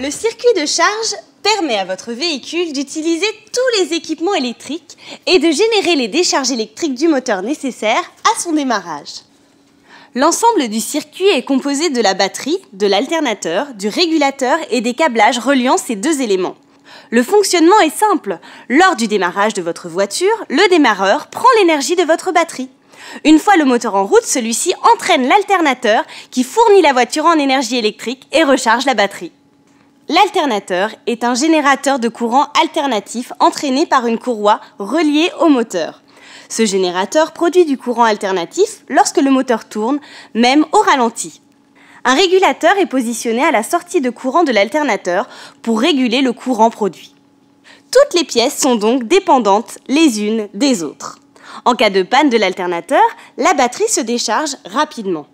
Le circuit de charge permet à votre véhicule d'utiliser tous les équipements électriques et de générer les décharges électriques du moteur nécessaires à son démarrage. L'ensemble du circuit est composé de la batterie, de l'alternateur, du régulateur et des câblages reliant ces deux éléments. Le fonctionnement est simple. Lors du démarrage de votre voiture, le démarreur prend l'énergie de votre batterie. Une fois le moteur en route, celui-ci entraîne l'alternateur qui fournit la voiture en énergie électrique et recharge la batterie. L'alternateur est un générateur de courant alternatif entraîné par une courroie reliée au moteur. Ce générateur produit du courant alternatif lorsque le moteur tourne, même au ralenti. Un régulateur est positionné à la sortie de courant de l'alternateur pour réguler le courant produit. Toutes les pièces sont donc dépendantes les unes des autres. En cas de panne de l'alternateur, la batterie se décharge rapidement.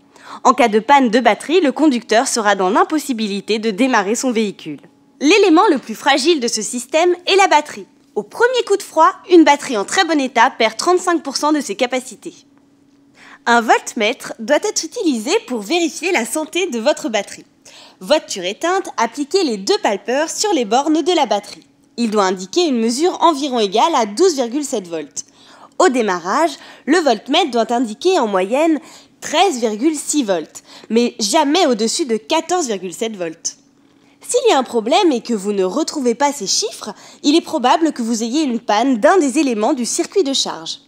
En cas de panne de batterie, le conducteur sera dans l'impossibilité de démarrer son véhicule. L'élément le plus fragile de ce système est la batterie. Au premier coup de froid, une batterie en très bon état perd 35% de ses capacités. Un voltmètre doit être utilisé pour vérifier la santé de votre batterie. Voiture éteinte, appliquez les deux palpeurs sur les bornes de la batterie. Il doit indiquer une mesure environ égale à 12,7 volts. Au démarrage, le voltmètre doit indiquer en moyenne 13,6 volts, mais jamais au-dessus de 14,7 volts. S'il y a un problème et que vous ne retrouvez pas ces chiffres, il est probable que vous ayez une panne d'un des éléments du circuit de charge.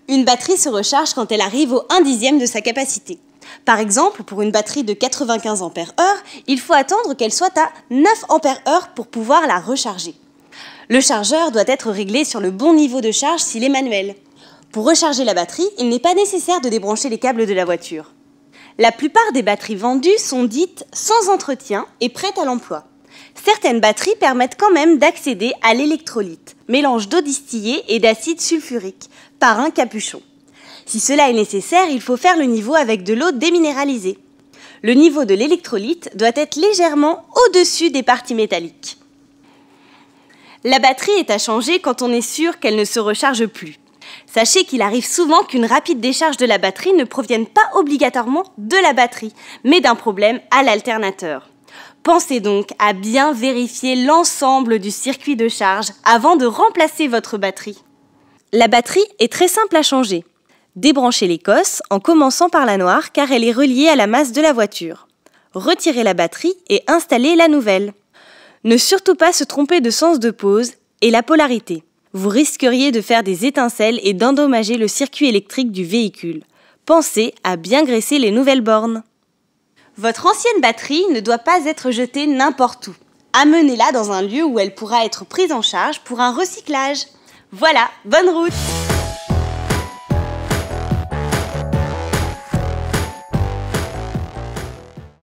Une batterie se recharge quand elle arrive au 1/10 de sa capacité. Par exemple, pour une batterie de 95 ampères/h, il faut attendre qu'elle soit à 9 ampères/h pour pouvoir la recharger. Le chargeur doit être réglé sur le bon niveau de charge s'il est manuel. Pour recharger la batterie, il n'est pas nécessaire de débrancher les câbles de la voiture. La plupart des batteries vendues sont dites sans entretien et prêtes à l'emploi. Certaines batteries permettent quand même d'accéder à l'électrolyte, mélange d'eau distillée et d'acide sulfurique, par un capuchon. Si cela est nécessaire, il faut faire le niveau avec de l'eau déminéralisée. Le niveau de l'électrolyte doit être légèrement au-dessus des parties métalliques. La batterie est à changer quand on est sûr qu'elle ne se recharge plus. Sachez qu'il arrive souvent qu'une rapide décharge de la batterie ne provienne pas obligatoirement de la batterie, mais d'un problème à l'alternateur. Pensez donc à bien vérifier l'ensemble du circuit de charge avant de remplacer votre batterie. La batterie est très simple à changer. Débranchez les cosses en commençant par la noire car elle est reliée à la masse de la voiture. Retirez la batterie et installez la nouvelle. Ne surtout pas se tromper de sens de pose et la polarité. Vous risqueriez de faire des étincelles et d'endommager le circuit électrique du véhicule. Pensez à bien graisser les nouvelles bornes. Votre ancienne batterie ne doit pas être jetée n'importe où. Amenez-la dans un lieu où elle pourra être prise en charge pour un recyclage. Voilà, bonne route!